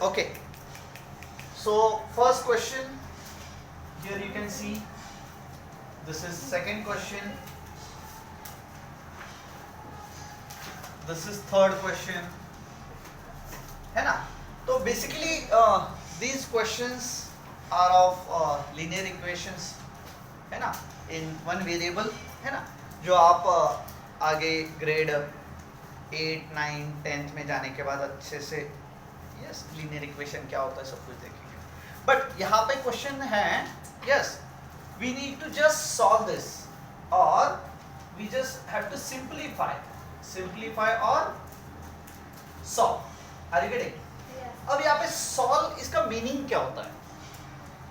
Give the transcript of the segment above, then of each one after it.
Okay, so first question, here you can see this is second question, this is third question, है ना? तो basically these questions are of linear equations, है ना, in one variable, है ना, जो आप आगे ग्रेड 8, 9, 10th में जाने के बाद अच्छे से यस लीनियर इक्वेशन क्या होता है सब कुछ देखेंगे. बट यहाँ पे क्वेश्चन है yes we need to just solve this और we just have to simplify और सॉल्व. Are you getting? अब यहाँ पे सॉल्व इसका मीनिंग क्या होता है?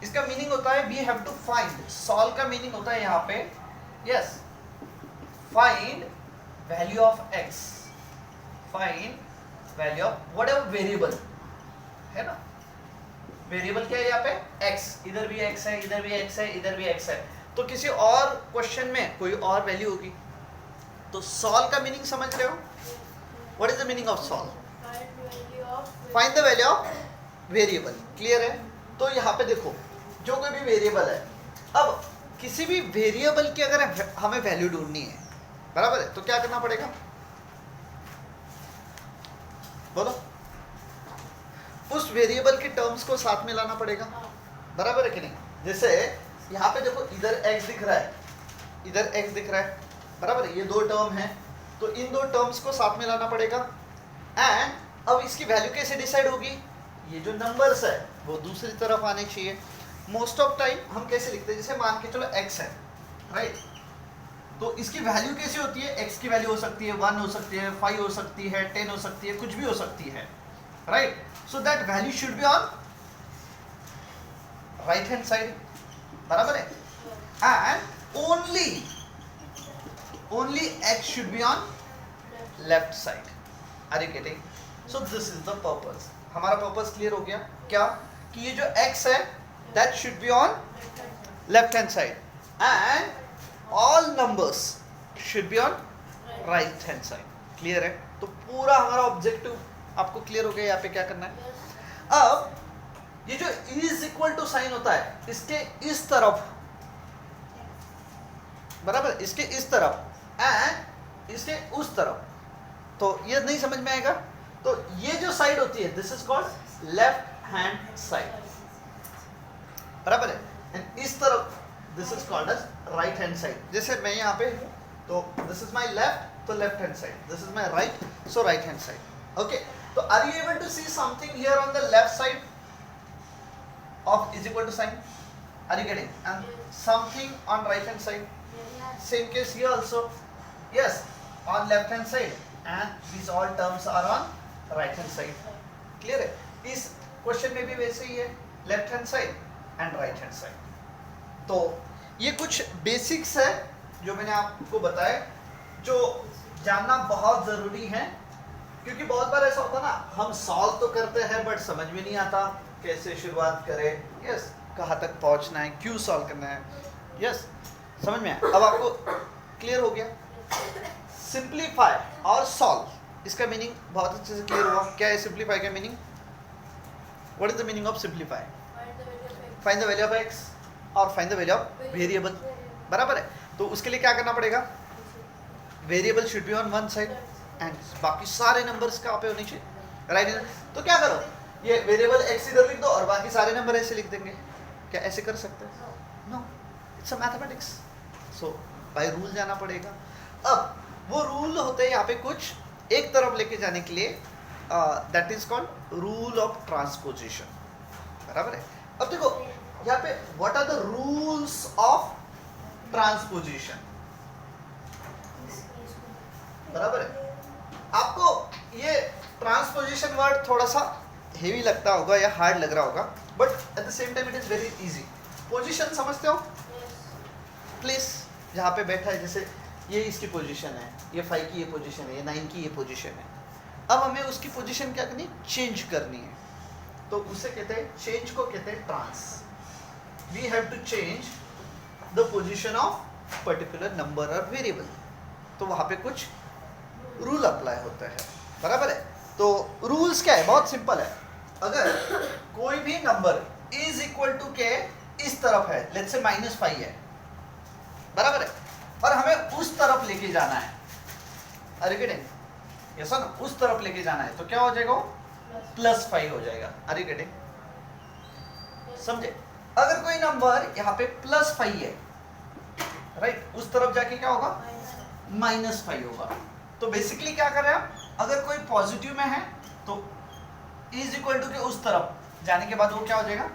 इसका मीनिंग होता है we have to find. Solve का मीनिंग होता है यहाँ पे yes find value of x, find value of whatever variable है ना. वेरिएबल क्या है यहाँ पे? एक्स. इधर भी एक्स है, इधर भी एक्स है, इधर भी एक्स है. तो किसी और क्वेश्चन में कोई और वैल्यू होगी. तो सॉल्व का मीनिंग समझ रहे हो? What is the meaning of solve? Find the value of variable. Clear है? तो यहाँ पे देखो जो कोई भी वेरिएबल है, अब किसी भी वेरिएबल की अगर हमें वैल्यू ढूंढनी है, बराबर है, तो क्या करना पड़ेगा? बोलो. उस वेरिएबल के टर्म्स को साथ में लाना पड़ेगा, बराबर है कि नहीं? जैसे यहाँ पे देखो इधर x दिख रहा है, इधर x दिख रहा है, बराबर है. ये दो टर्म है, तो इन दो टर्म्स को साथ में लाना पड़ेगा. एंड अब इसकी वैल्यू कैसे डिसाइड होगी? ये जो नंबर्स है वो दूसरी तरफ आने चाहिए. मोस्ट ऑफ टाइम हम कैसे लिखते हैं? जैसे मान के चलो x है, राइट? तो इसकी वैल्यू कैसी होती है? x की वैल्यू हो सकती है 1, हो सकती है 5, हो सकती है 10, हो सकती है, कुछ भी हो सकती है, right? So that value should be on right hand side, बराबर है. And only x should be on left side. Are you getting? So this is the purpose. हमारा पर्पस क्लियर हो गया क्या? कि ये जो x है that should be on left hand side and all numbers should be on right hand side. Clear है? तो पूरा हमारा ऑब्जेक्टिव आपको क्लियर हो गया. यहाँ पे क्या करना है? अब ये जो इज इक्वल टू साइन होता है इसके इस तरफ, बराबर, इसके इस तरफ एंड इसके उस तरफ, तो ये नहीं समझ में आएगा. तो ये जो साइड होती है this is called left hand side, बराबर है. एंड इस तरफ this is called as right hand side. जैसे मैं यहाँ पे हूँ तो दिस इज माय लेफ्ट, तो left hand side. This is my right, so right hand side. Okay, तो are you able to see something here on the left side of is equal to sign? Are you getting? And something on right hand side. Same case here also. Yes, on left hand side and these all terms are on right hand side. Clear है? इस question में भी वैसे ही है, left hand side and right hand side. तो ये कुछ basics है जो मैंने आपको बताया, जो जानना बहुत ज़रूरी है. क्योंकि बहुत बार ऐसा होता है ना, हम सॉल्व तो करते हैं बट समझ में नहीं आता कैसे शुरुआत करें. यस, कहाँ तक पहुँचना है, क्यों सॉल्व करना है. यस, समझ में आया? अब आपको क्लियर हो गया. सिंप्लीफाई और सॉल्व, इसका मीनिंग बहुत अच्छे से क्लियर हुआ. क्या है सिंप्लीफाई का meaning? What is the meaning of simplify? Find the value of X और find the value of variable, बराबर है. तो उसके लिए क्या करना पड़ेगा? Variable should be on one side and बाकी सारे नंबर्स कहाँ पे होने चाहिए? राइट. तो क्या करो, ये वेरिएबल एक्स इधर लिख दो और बाकी सारे नंबर ऐसे लिख देंगे. क्या ऐसे कर सकते हैं? No, it's a mathematics. So by rule जाना पड़ेगा. अब वो रूल होते हैं यहाँ पे कुछ एक तरफ लेके जाने के लिए, that is called rule of transposition, बराबर है. अब देखो यहाँ पे what are the rules of transposition, बराबर है. आपको ये ट्रांसपोजिशन वर्ड थोड़ा सा हेवी लगता होगा या हार्ड लग रहा होगा, but at the same time it is very easy. Position समझते हो? प्लेस जहाँ पे बैठा है, जैसे ये इसकी पोजीशन है, ये 5 की ये पोजीशन है, ये 9 की ये पोजीशन है. अब हमें उसकी पोजीशन क्या करनी? चेंज करनी है. तो उसे कहते हैं, चेंज को कहते हैं trans. We have to change the position of particular number और वेरिएबल. तो वहाँ पे कुछ रूल अप्लाई होता है, बराबर है. तो रूल्स क्या है? बहुत सिंपल है. अगर कोई भी नंबर इज इक्वल टू के इस तरफ है, लेट्स से -5 है, बराबर है, और हमें उस तरफ लेके जाना है, अरे गेटिंग यस ना, उस तरफ लेके जाना है, तो क्या हो जाएगा, +5 हो जाएगा, अरे गेटिंग समझे। अगर कोई नंबर यहाँ पे +5 है, राइट, उस तरफ जाके क्या होगा, -5 होगा। तो बेसिकली क्या कर रहे हैं आप, अगर कोई पॉजिटिव में है तो इज इक्वल टू के उस तरफ जाने के बाद वो क्या हो जाएगा,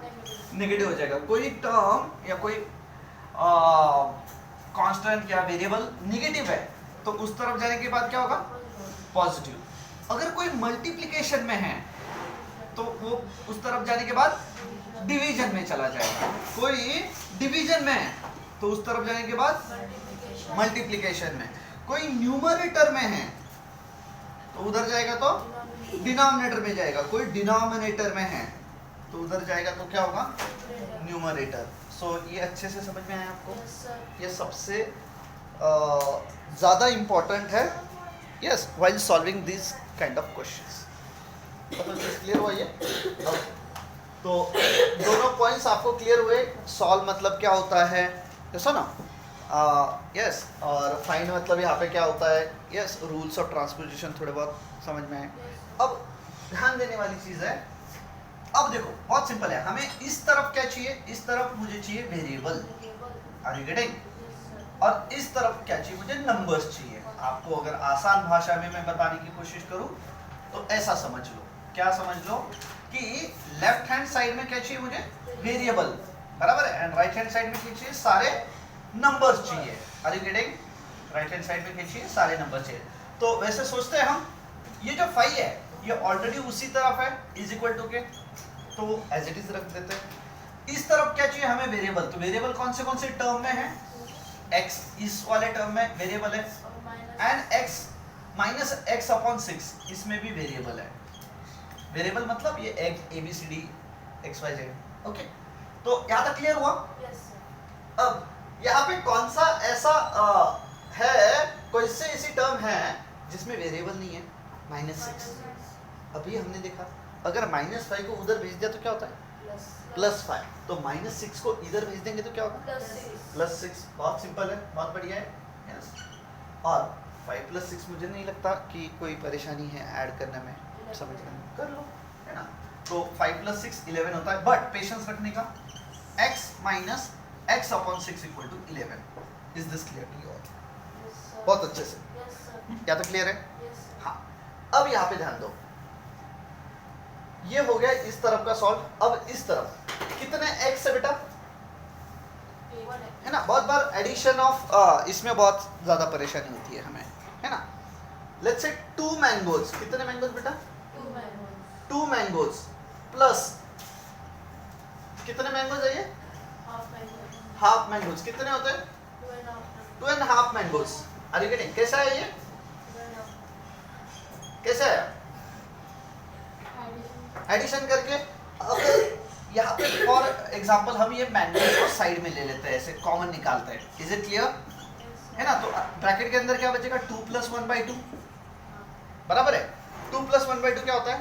नेगेटिव हो जाएगा। कोई टर्म या कोई कांस्टेंट या वेरिएबल नेगेटिव है तो उस तरफ जाने के बाद क्या होगा, पॉजिटिव। अगर कोई मल्टीप्लिकेशन में है तो वो उस तरफ जाने के बाद डिवीजन में चला जाएगा। कोई डिवीजन में है तो उस तरफ जाने के बाद मल्टीप्लिकेशन में। कोई न्यूमरेटर में है तो उधर जाएगा तो डिनोमिनेटर में जाएगा। कोई डिनोमिनेटर में है तो उधर जाएगा तो क्या होगा, न्यूमरेटर। सो ये अच्छे से समझ में आया आपको, ये सबसे ज़्यादा इम्पोर्टेंट है, yes, while solving this kind of questions. Clear हुआ ये? तो दोनों पॉइंट्स आपको क्लियर हुए। सॉल्व मतलब क्या होता है, जैसा ना, यस, और फाइंड मतलब यहाँ पे क्या होता है, यस, रूल्स ऑफ ट्रांसपोजिशन थोड़े बहुत समझ में आए। अब ध्यान देने वाली चीज़ है, अब देखो बहुत सिंपल है, हमें इस तरफ क्या चाहिए, इस तरफ मुझे चाहिए वेरिएबल, आर यू गेटिंग, और इस तरफ क्या चाहिए, मुझे नंबर्स चाहिए। आपको अगर आसान भाषा में मैं बताने की कोशिश करूं तो ऐसा समझ लो, क्या समझ लो कि लेफ्ट हैंड साइड में क्या चाहिए मुझे, वेरिएबल, बराबर है, एंड राइट हैंड साइड में क्या चाहिए, सारे नंबर्स चाहिए, are you getting. Right hand side में क्या चाहिए, सारे नंबर चाहिए। तो वैसे सोचते हैं हम, ये जो 5 है ये ऑलरेडी उसी तरफ है, इज इक्वल टू के, तो एज इट इज रख देते हैं। इस तरफ क्या चाहिए हमें, वेरिएबल। तो वेरिएबल कौन से टर्म में है, x, इस वाले टर्म में वेरिएबल है, एंड x -x/6 इसमें भी वेरिएबल है। वेरिएबल मतलब ये ABCD XYZ, ओके। तो यहाँ तक क्लियर हुआ? अब यहाँ पे कौन सा ऐसा है, कोई से ऐसी टर्म है जिसमें वेरिएबल नहीं है, -6। अभी हमने देखा अगर -5 को उधर भेज दिया तो क्या होता है, +5, तो -6 को इधर भेज देंगे तो क्या होगा, +6। बहुत सिंपल है, बहुत बढ़िया है, यस। और 5 + 6 मुझे नहीं लगता कि कोई परेशानी है ऐड करने में, समझने में, कर लो, है ना। तो 5 + 6 11 होता है, बट पेशेंस रखने का, x - x/6 = 11। Is this clear to you all? बहुत अच्छे से, क्या तो क्लियर है? हाँ। अब यहाँ पे ध्यान दो, ये हो गया इस तरफ का सॉल्व। अब इस तरफ कितने x है बेटा, है ना। बहुत बार एडिशन ऑफ इसमें बहुत ज्यादा परेशानी होती है हमें, है ना। लेट्स से 2 मैंगोज, कितने मैंगोज बेटा, 2 मैंगोज प्लस कितने मैंगोज है ये, हाफ मैंगोज, कितने होते हैं, 2.5 मैंगोज। Are you getting? कैसा है ये, कैसा है, एडिशन करके। अगर यहाँ पे फॉर एग्जांपल हम ये मैंगोज को साइड में ले लेते हैं, ऐसे कॉमन निकालते हैं, इज इट क्लियर, है ना। तो ब्रैकेट के अंदर क्या बचेगा, 2 + 1/2, बराबर है। 2 + 1/2 क्या होता है,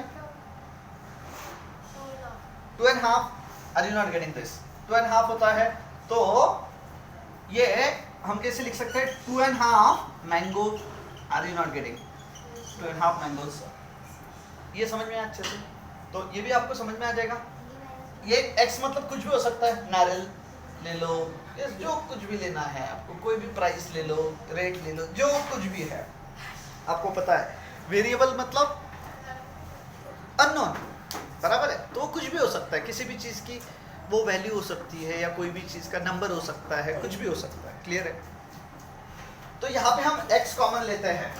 2.5। Are you not getting this, 2.5 होता है। तो ये हम कैसे लिख सकते हैं, 2.5 mango. Are you not getting, 2.5 mangoes. ये समझ में आया अच्छे से? तो ये भी आपको समझ में आ जाएगा। ये x मतलब कुछ भी हो सकता है, नारियल ले लो, जो कुछ भी लेना है आपको, कोई भी प्राइस ले लो, रेट ले लो, जो कुछ भी है आपको पता है। वेरिएबल मतलब अननोन, बराबर है। तो कुछ भी हो सकता है, किसी भी चीज़ की वो वैल्यू हो सकती है, या कोई भी चीज़ का नंबर हो सकता है, कुछ भी हो सकता है, क्लियर है। तो यहाँ पे हम x कॉमन लेते हैं,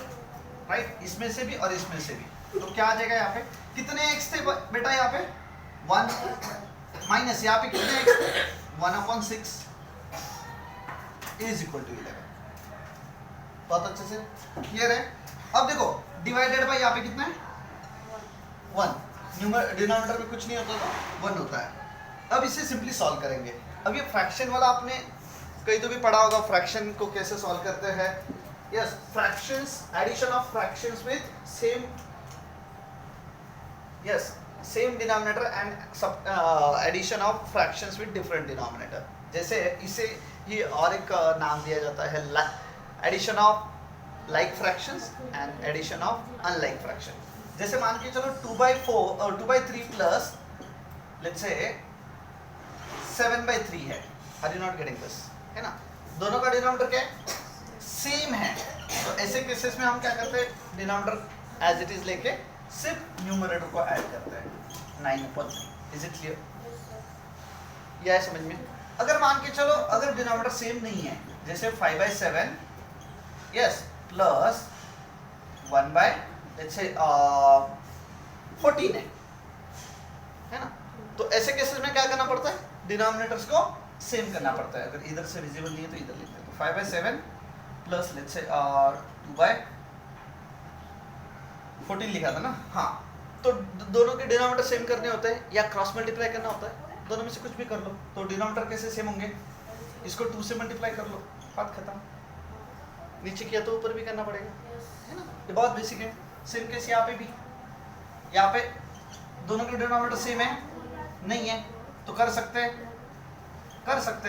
राइट, इसमें से भी और इसमें से भी। तो क्या आ जाएगा, यहाँ पे कितने x थे बेटा, यहाँ पे 1 माइनस, यहाँ पे कितने x थे, 1/6 इज इक्वल टू 11। बहुत अच्छे से क्लियर है। अब देखो डिवाइडेड बाय यहाँ पे कितना है, 1। डिनोमिनेटर में कुछ नहीं होता तो 1 होता है। अब इसे सिंपली सॉल्व करेंगे। अब ये फ्रैक्शन वाला आपने कहीं तो भी पढ़ा होगा, फ्रैक्शन को कैसे सॉल्व करते हैं। Yes, fractions, addition of fractions with same, yes, same denominator and addition of fractions with different denominator. जैसे इसे ये और एक नाम दिया जाता है addition of like fractions and addition of unlike fraction. जैसे मान के चलो 2/4 और 2/3 प्लस लेट्स से 7/3 है। Are you not getting this? है ना, दोनों का डिनोमिनेटर क्या है? सेम है। तो ऐसे केसेस में हम क्या करते हैं, डिनोमिनेटर एज इट इज लेके सिर्फ न्यूमरेटर को ऐड करते हैं 9/3। Is it clear? यह है समझ में? अगर मान के चलो अगर डिनोमिनेटर सेम नहीं है, जैसे 5/7 यस प्लस 1/14 है ना, तो ऐसे केसेस में क्या करना पड़ता है, डिनोमिनेटर्स को सेम करना पड़ता है। अगर इधर से विजिबल नहीं है तो इधर लिखते हैं। तो 5/7 प्लस लेट्स से 2/14 लिखा था ना, हाँ, तो दोनों के डिनोमिनेटर सेम करने होते हैं या क्रॉस मल्टीप्लाई करना होता है, दोनों में से कुछ भी कर लो। तो डिनोमिनेटर कैसे सेम होंगे, इसको 2 से मल्टीप्लाई कर लो, बात खत्म। नीचे किया तो ऊपर भी करना पड़ेगा, है ना, ये बहुत बेसिक है। सेम केस यहाँ पे भी, यहाँ पे दोनों के डिनोमिनेटर सेम है नहीं है तो कर सकते हैं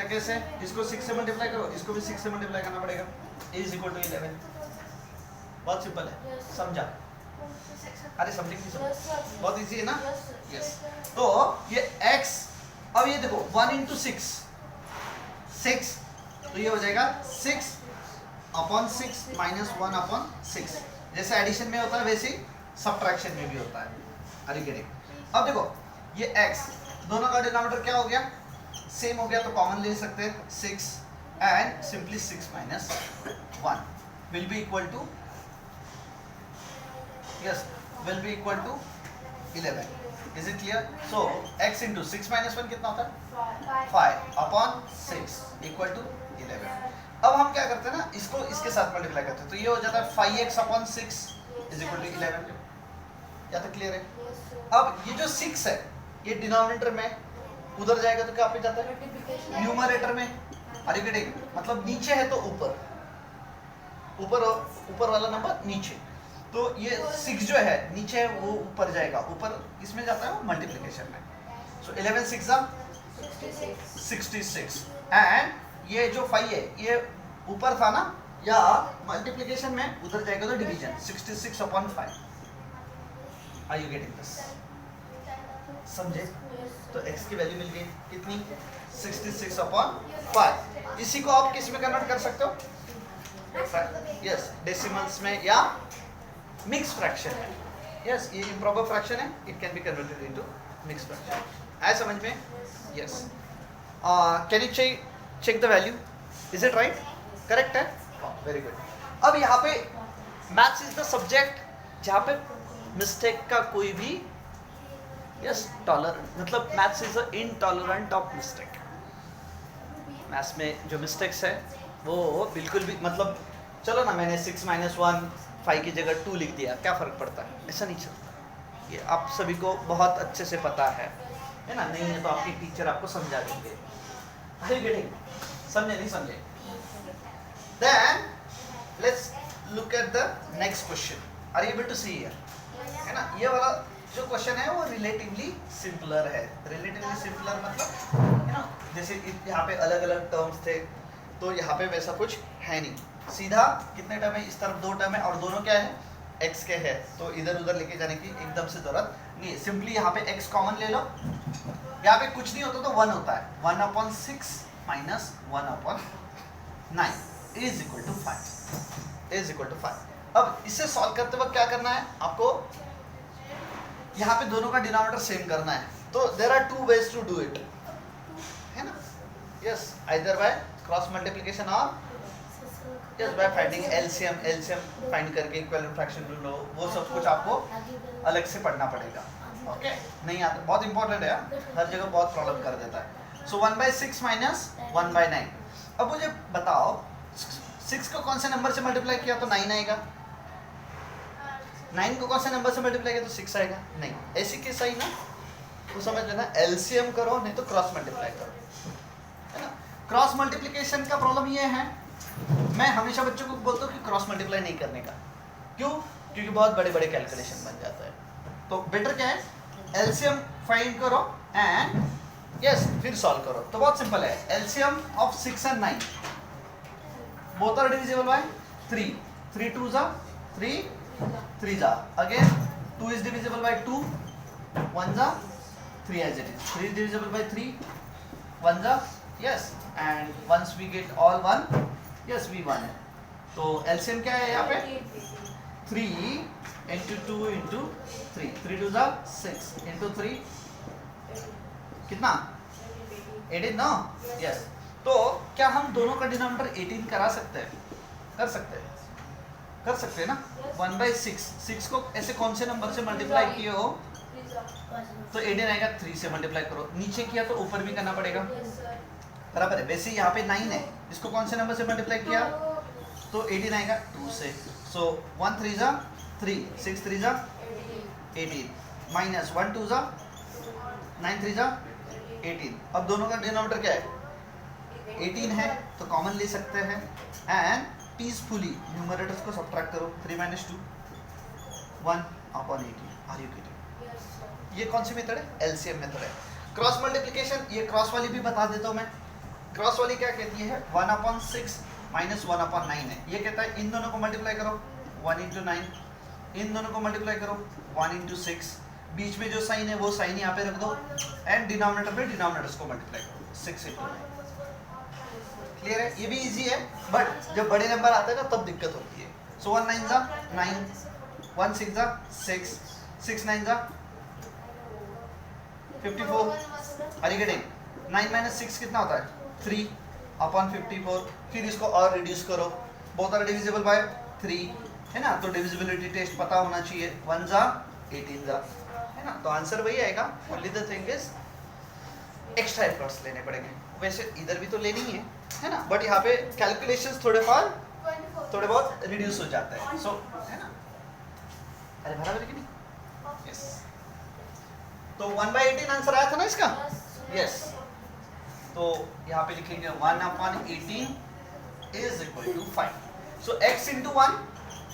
कैसे, इसको 6 से मल्टीप्लाई करो, इसको भी 6 से मल्टीप्लाई करना पड़ेगा। a = 11। बहुत सिंपल है, समझा? अरे समझे नहीं समझ, बहुत इजी है ना? यस। तो ये x, अब ये देखो 1 × 6 तो ये हो जाएगा 6/6 - 1/6। जैसे एडिशन में होता है वैसे ही सब्ट्रैक्शन में भी होता है। अरे गेटिंग? अब देखो ये x, दोनों का डिनोमिनेटर क्या हो गया, सेम हो गया, तो कॉमन ले सकते हैं 6 and simply 6 - 1 will be equal to 11। Is it clear? So x × 6 - 1 कितना होता है, 5/6 = 11। अब हम क्या करते हैं ना, इसको इसके साथ मल्टीप्लाई करते हैं, तो ये हो जाता है 5x/6 = 11। या तो क्लियर है? अब ये जो 6 है ये डिनोमिनेटर में उधर जाएगा तो क्या पे जाता है, न्यूमरेटर में। अरे गेटिंग? मतलब नीचे है तो ऊपर वाला नंबर नीचे, तो ये 6 जो है नीचे है वो ऊपर जाएगा, ऊपर इसमें जाता है मल्टीप्लिकेशन में। सो 11 × 6 = 66 एंड ये जो 5 है ये ऊपर था ना, या मल्टीप्लिकेशन में उधर जाएगा तो division 66/5। Are you getting this? समझे? तो x की वैल्यू मिल गई कितनी, 66/5। इसी को आप किस में कन्वर्ट कर सकते हो, यस डेसिमल्स में या मिक्स फ्रैक्शन है। यस ये इम्प्रॉपर फ्रैक्शन है, it can be converted into mix fraction. आया समझ में? Yes. Can you check the value, is it right, correct है? Very good. अब यहाँ पे मैथ्स इज द सब्जेक्ट जहाँ पे मिस्टेक का कोई भी यस टॉलरेंट, मतलब maths is intolerant of mistake. Maths में जो मिस्टेक्स है वो बिल्कुल भी, मतलब चलो ना मैंने 6 - 1 5 की जगह 2 लिख दिया, क्या फ़र्क पड़ता है, ऐसा नहीं चलता। ये आप सभी को बहुत अच्छे से पता है ना? नहीं है तो आपकी टीचर आपको समझा देंगे। Are you getting? समझे नहीं समझे? Then let's look at the next question. Are you able to see here? है ना, ये वाला जो क्वेश्चन है वो रिलेटिवली सिंपलर है। रिलेटिवली सिंपलर मतलब है ना, जैसे यहाँ पे अलग अलग टर्म्स थे तो यहाँ पे वैसा कुछ है नहीं, सीधा कितने टर्म है, इस तरफ 2 टर्म है और दोनों क्या है, x के है, तो इधर उधर लेके जाने की एकदम से जरूरत नहीं। सिंपली यहाँ पे x कॉमन ले लो, यहाँ पे कुछ नहीं होता तो 1 होता है, 1/6 - 1/9 = 5। अब इसे सॉल्व करते वक्त क्या करना है आपको, यहाँ पे दोनों का डिनोमिनेटर सेम करना है। तो there are 2 ways to do it, है ना? Yes, either by cross multiplication और yes by finding LCM find करके इक्विवेलेंट फ्रैक्शन लो, वो सब कुछ आपको अलग से पढ़ना पड़ेगा। ओके, नहीं आता, बहुत इंपॉर्टेंट है, हर जगह बहुत प्रॉब्लम कर देता है। सो 1/6 - 1/9। अब मुझे बताओ 6 को कौन से नंबर से मल्टीप्लाई किया तो 9 आएगा, 9 को कौन से नंबर से मल्टीप्लाई किया तो 6 आएगा? नहीं, ऐसी केस आई ना तो समझ लेना एलसीएम करो नहीं तो क्रॉस मल्टीप्लाई करो, है ना? क्रॉस मल्टीप्लिकेशन का प्रॉब्लम ये है, मैं हमेशा बच्चों को बोलता हूँ कि क्रॉस मल्टीप्लाई नहीं करने का। क्यों? क्योंकि बहुत बड़े बड़े कैलकुलेशन बन जाता है। तो बेटर क्या है, एलसीएम फाइंड करो एंड यस फिर सॉल्व करो। तो बहुत सिंपल है, LCM of 6 and 9 both are divisible by 3, 3 2 जा 3, 3 जा अगेन 2 is divisible by 2, 1 जा 3 as it is, 3 is divisible by 3, 1 जा yes, and once we get all 1 yes we won है। तो एलसीएम क्या है यहाँ पे 3 into 2 into 3, 3 2 जा 6 into 3 कितना 18 ना यस। तो क्या हम दोनों का डिनोमिनेटर 18 करा सकते हैं? कर सकते हैं ना। 1/6, 6 को ऐसे कौन से नंबर से मल्टीप्लाई किए हो तो 18 आएगा, 3 से मल्टीप्लाई करो, नीचे किया तो ऊपर भी करना पड़ेगा बराबर है। वैसे यहाँ पे 9 है, इसको कौन से नंबर से मल्टीप्लाई किया तो 18 आएगा 2 से। सो 1 3 जा 3, 6 3 जा 18 माइनस 1 2 जा 9 3 जा 18। अब दोनों का डिनोमिनेटर क्या है 18 है तो कॉमन ले सकते हैं एंड पीसफुली न्यूमरेटर्स को सब्ट्रैक्ट करो। 3 - 2 1/18। Are you getting? ये कौन सी मेथड है? एलसीएम मेथड है। क्रॉस मल्टीप्लिकेशन, ये क्रॉस वाली भी बता देता हूँ मैं। क्रॉस वाली क्या कहती है 1/6 माइनस 1/9 है। ये कहता है इन दोनों को मल्टीप्लाई करो 1 × 9, इन दोनों को मल्टीप्लाई करो 1 × 6, बीच में जो साइन है वो साइन यहाँ पे रख दो एंड डिनोमिनेटर पे डिनोमिनेटर्स को मल्टीप्लाई करो 6 × 9। क्लियर है? ये भी इजी है बट जब बड़े नंबर आते हैं ना तब दिक्कत होती है। सो 1 9 जा 9, 1 6 जा 6, 6 9 जा 54। Are you getting? 9 - 6 कितना होता है 3/54। फिर इसको और रिड्यूस करो, बोथ आर डिविजिबल बाय 3 है ना, तो डिविजिबिलिटी टेस्ट पता होना चाहिए। 1 जा 18 जा है ना, तो आंसर वही आएगा। Only the thing is extra efforts लेने पड़ेंगे। वैसे इधर भी तो लेनी है ना, बट यहाँ पे कैलकुलेशंस थोड़े बहुत रिड्यूस हो जाते हैं। सो है ना, अरे बराबर है कि नहीं? यस। तो 1/18 आंसर आया था ना इसका? यस। तो यहाँ पे लिखेंगे 1/18 is equal to 5. So x into 1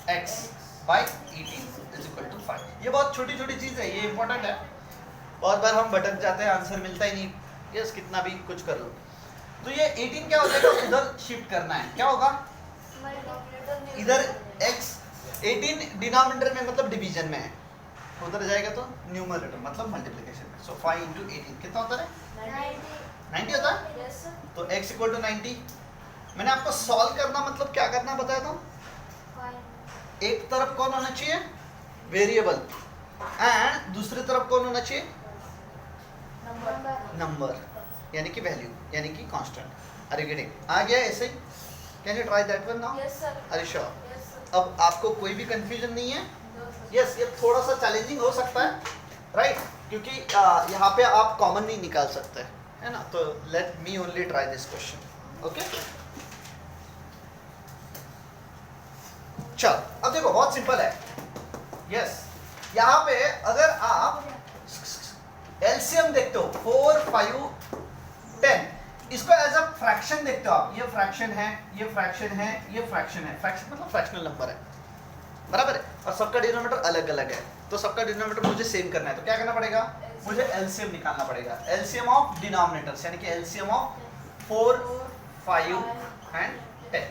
x/18 is equal to 5. ये बहुत छोटी छोटी चीज है, ये इंपॉर्टेंट है। बहुत बार हम भटक जाते हैं, आंसर मिलता ही नहीं। यस, कितना भी कुछ कर लो। तो ये 18 क्या हो जाएगा, उधर शिफ्ट करना है। क्या होगा इधर x 18 डिनोमिनेटर में मतलब डिवीजन में है, उधर जाएगा तो न्यूमरेटर मतलब मल्टीप्लिकेशन में। सो 5 × 18 कितना होता है 90 होता है। Yes, sir. तो x = 90। मैंने आपको सॉल्व करना मतलब क्या करना बताया था। Fine. एक तरफ कौन होना चाहिए वेरिएबल एंड दूसरी तरफ कौन होना चाहिए Number. नंबर, यानी कि वैल्यू, यानी कि कांस्टेंट। Are you getting? आ गया ऐसे ही? Can you try that one now? Yes, sir. Are you sure? Yes, sir. अब आपको कोई भी कंफ्यूजन नहीं है? No, sir. यस, ये थोड़ा सा चैलेंजिंग हो सकता है राइट, क्योंकि यहाँ पे आप कॉमन नहीं निकाल सकते है ना। तो let me only try this question. Okay, चल अब देखो बहुत सिंपल है। यस, यहाँ पे अगर आप एलसीएम देखते हो 4 5 10, इसको एज अ फ्रैक्शन देखते हो आप। ये फ्रैक्शन है, ये फ्रैक्शन है, ये फ्रैक्शन है। फ्रैक्शन मतलब फ्रैक्शनल नंबर है, बराबर है, और सबका डिनोमिनेटर अलग अलग है। तो सबका डिनोमिनेटर मुझे सेम करना है, तो क्या करना पड़ेगा, मुझे एलसीएम निकालना पड़ेगा। एलसीएम ऑफ डिनोमिनेटर्स यानी कि एलसीएम ऑफ 4 5 एंड 10।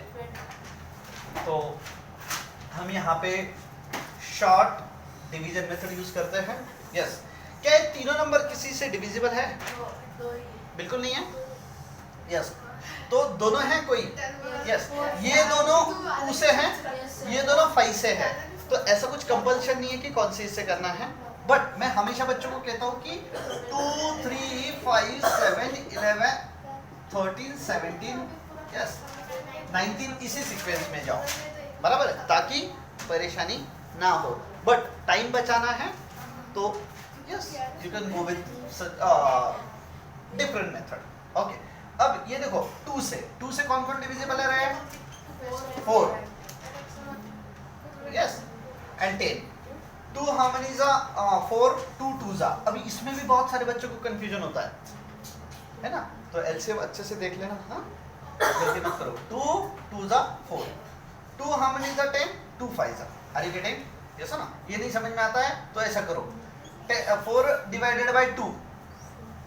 तो हम यहाँ पे शॉर्ट डिवीजन मेथड यूज करते हैं। यस, क्या ये तीनों नंबर किसी से डिविजिबल है? दो ही। बिल्कुल नहीं है। यस, तो दोनों हैं कोई? यस, ये दोनों 2 से हैं, ये दोनों 5 से है। तो ऐसा कुछ कंपल्शन नहीं है कि कौन सी इससे करना है, बट मैं हमेशा बच्चों को कहता हूँ कि 2 3 5 7 11 13 17 यस 19 इसी सीक्वेंस में जाओ, बराबर है, ताकि परेशानी ना हो। बट टाइम बचाना है तो yes you can go with different method. Okay, अब ये देखो 2 से कौन कौन डिविजिबल है? 4 यस एंड 10। 2 हाउ मेनी जा 4 2 2 जा। अभी इसमें भी बहुत सारे बच्चों को कंफ्यूजन होता है ना, तो एलसीएम अच्छे से देख लेना। हाँ, गलती मत करो। 2 2 जा 4, 2 हाउ मेनी जा 10 2 5 जा। Are you getting? यस ना, ये नहीं समझ में आता है तो ऐसा करो 4 डिवाइडेड बाई 2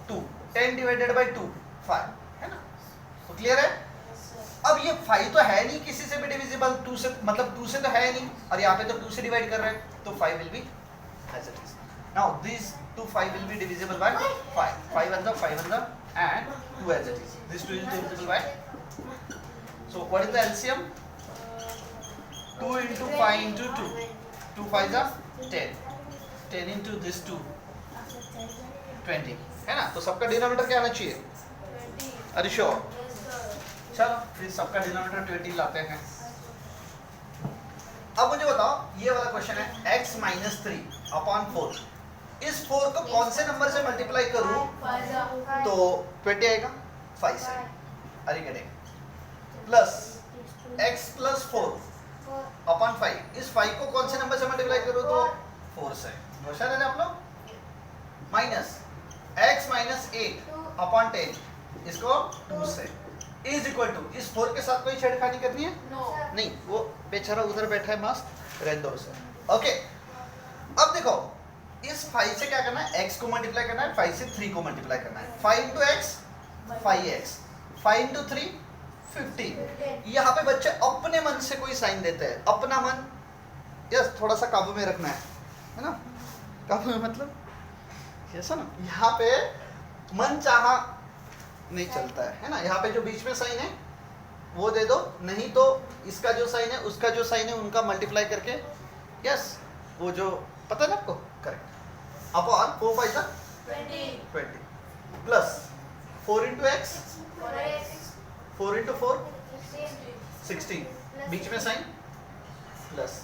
2, 10 डिवाइडेड बाई 2 5, है ना? तो क्लियर है? अब ये 5 तो है नहीं किसी से भी डिविजिबल, 2 से मतलब 2 से तो है नहीं, और यहाँ पे तो 2 से डिवाइड कर रहे हैं, तो 5 will be as it is. Now this 2 5 will be divisible by 5. 5 1 and 2 as it is. This 2 is divisible by. So what is the LCM? 2 into 5 into 2. 2 5s are 10. 10 into this 2 20, है ना? तो सबका denominator क्या आना चाहिए? 20. अरे sure. Yes, sir. चलो फिर सबका डिनोमिनेटर 20 लाते हैं. अब मुझे बताओ, ये वाला क्वेश्चन है x minus 3 upon 4. इस 4 को कौन से नंबर से मल्टीप्लाई करूं 5. तो 20 आएगा? 5 से. अरे करेंगे प्लस x प्लस 4 अपॉन 5. इस 5 को कौन से नंबर से मल्टीप्लाई करो तो 4 से. होशियार है ना आप लोग? माइनस x माइनस 8 अपॉन 10, इसको 2 से इज इक्वल टू, इस 4 के साथ कोई छेड़खानी करनी है? No. नहीं, वो बेचारा उधर बैठा है मस्त, रहने दो उसे. ओके, अब देखो इस 5 से क्या करना है? x को मल्टीप्लाई करना है, 5 से 3 को मल्टीप्लाई करना है. 5 इंटू एक्स 5x, 5 इंटू 3 15. यहाँ पे बच्चे अपने मन से कोई साइन देते हैं, अपना मन यस थोड़ा सा काबू में रखना है ना? काबू में मतलब ऐसा ना, यहाँ पे मन चाहा नहीं चलता है ना? यहाँ पे जो बीच में साइन है वो दे दो, नहीं तो इसका जो साइन है उसका जो साइन है उनका मल्टीप्लाई करके यस वो जो पता है ना आपको, करेक्ट. अपॉन 4 5 जा 20 प्लस 4 इंटू एक्स 4 इंटू 4 16, बीच में साइन प्लस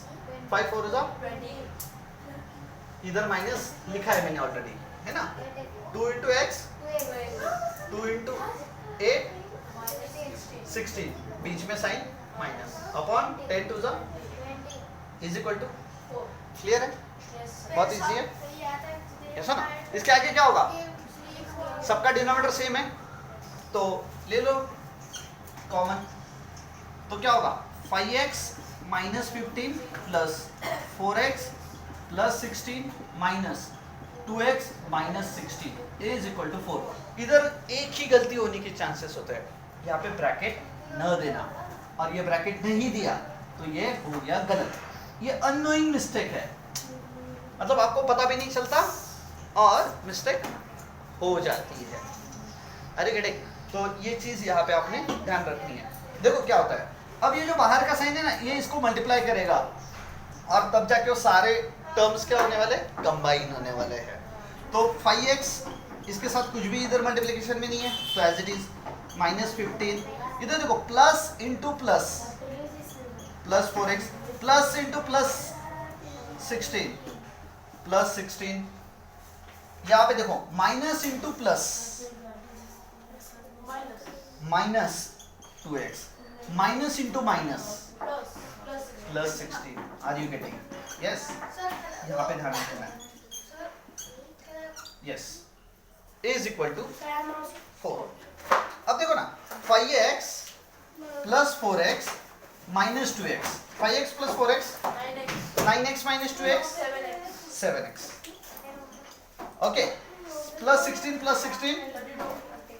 5 4 जा, इधर माइनस लिखा है मैंने ऑलरेडी, है ना? 2 इंटू एक्स 2 इंटू 8 16, बीच में साइन माइनस, अपॉन 10 टू जा इज इक्वल टू. क्लियर है? बहुत इजी है, ऐसा ना? इसके आगे क्या होगा? सबका डिनोमिनेटर सेम है तो ले लो कॉमन, तो क्या होगा? 5x minus 15 plus 4x plus 16 minus 2x minus 16 is equal to 4. इधर एक ही गलती होने के चांसेस होते हैं, यहाँ पे ब्रैकेट न देना, और ये ब्रैकेट नहीं दिया तो ये हो गया गलत. ये अननोइंग मिस्टेक है, मतलब आपको पता भी नहीं चलता और मिस्टेक हो जाती है. अरे गड़े, तो ये चीज यहाँ पे आपने ध्यान रखनी है. देखो क्या होता है, अब ये जो बाहर का साइन है ना, ये इसको मल्टीप्लाई करेगा और तब जाके वो सारे टर्म्स क्या होने वाले? कंबाइन होने वाले हैं. तो 5x इसके साथ कुछ भी इधर मल्टीप्लिकेशन में नहीं है, तो एज इट इज माइनस 15. इधर देखो plus into plus plus 4x plus into plus 16 plus 16. यहाँ पे देखो minus into plus minus 2x minus into minus plus 16. Are you getting? Yes, यहाँ पे ध्यान रखना है. Yes, is equal to 4. अब देखो ना, 5x plus 4x minus 2x, 5x plus 4x 9x minus 2x 7x. Okay, plus 16 plus 16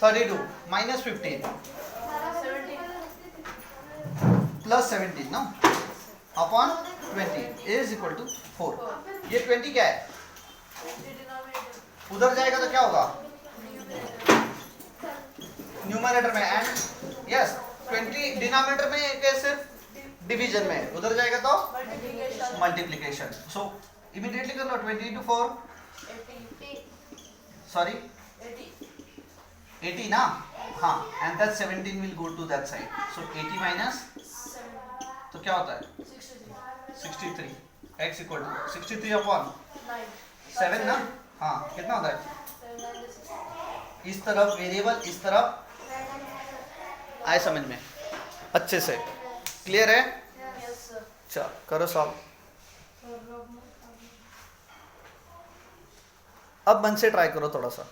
32 minus 15 plus 17 ना upon 20 is equal to 4. ये 20 क्या है? उधर जाएगा तो क्या होगा? न्यूमरेटर में, एंड यस 20 डिनोमिनेटर में एक है सिर्फ डिवीजन में, उधर जाएगा तो मल्टीप्लिकेशन. सो इमीडिएटली कर लो. 20 into 4 सॉरी 80 ना, हाँ, and that 17 will go to that side. So 80 minus तो क्या होता है? 63. x इक्वल टू 63 अपॉन 7 ना, हाँ, कितना होता है? इस तरफ वेरिएबल, इस तरफ आए समझ में अच्छे से? क्लियर है? चलो करो सॉल्व. अब मन से ट्राई करो थोड़ा सा.